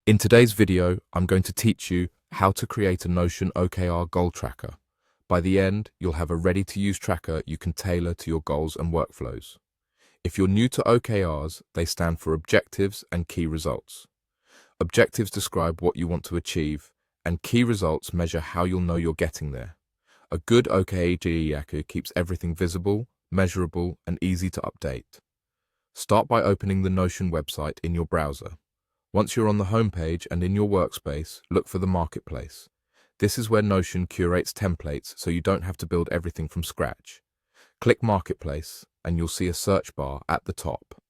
In today's video, I'm going to teach you how to create a Notion OKR goal tracker. By the end, you'll have a ready-to-use tracker you can tailor to your goals and workflows. If you're new to OKRs, they stand for Objectives and Key Results. Objectives describe what you want to achieve, and key results measure how you'll know you're getting there. A good OKR tracker keeps everything visible, measurable, and easy to update. Start by opening the Notion website in your browser. Once you're on the homepage and in your workspace, look for the Marketplace. This is where Notion curates templates so you don't have to build everything from scratch. Click Marketplace and you'll see a search bar at the top.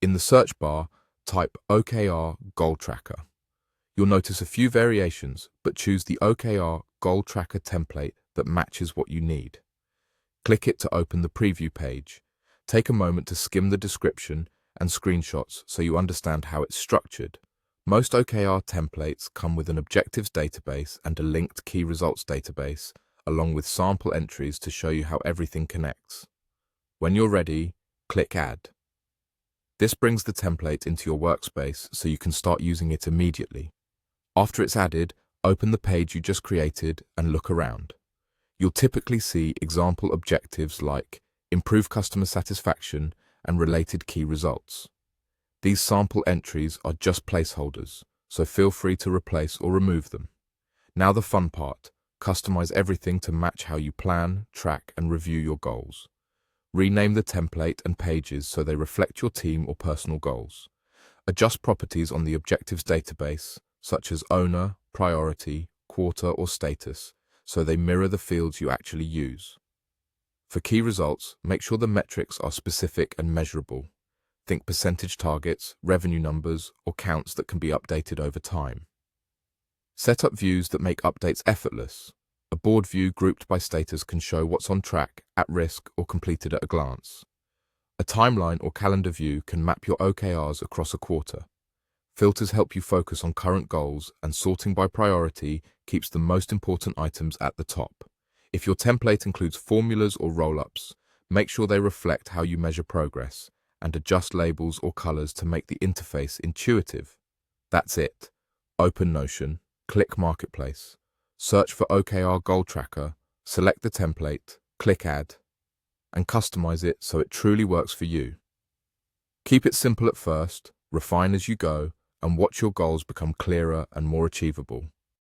In the search bar, type OKR Goal Tracker. You'll notice a few variations, but choose the OKR Goal Tracker template that matches what you need. Click it to open the preview page. Take a moment to skim the description and screenshots so you understand how it's structured. Most OKR templates come with an objectives database and a linked key results database, along with sample entries to show you how everything connects. When you're ready, click Add. This brings the template into your workspace so you can start using it immediately. After it's added, open the page you just created and look around. You'll typically see example objectives like improve customer satisfaction and related key results. These sample entries are just placeholders, so feel free to replace or remove them. Now the fun part, customize everything to match how you plan, track, and review your goals. Rename the template and pages so they reflect your team or personal goals. Adjust properties on the objectives database, such as owner, priority, quarter, or status, so they mirror the fields you actually use. For key results, make sure the metrics are specific and measurable. Think percentage targets, revenue numbers, or counts that can be updated over time. Set up views that make updates effortless. A board view grouped by status can show what's on track, at risk, or completed at a glance. A timeline or calendar view can map your OKRs across a quarter. Filters help you focus on current goals, and sorting by priority keeps the most important items at the top. If your template includes formulas or roll-ups, make sure they reflect how you measure progress, and adjust labels or colors to make the interface intuitive. That's it. Open Notion, click Marketplace, search for OKR Goal Tracker, select the template, click Add, and customize it so it truly works for you. Keep it simple at first, refine as you go, and watch your goals become clearer and more achievable.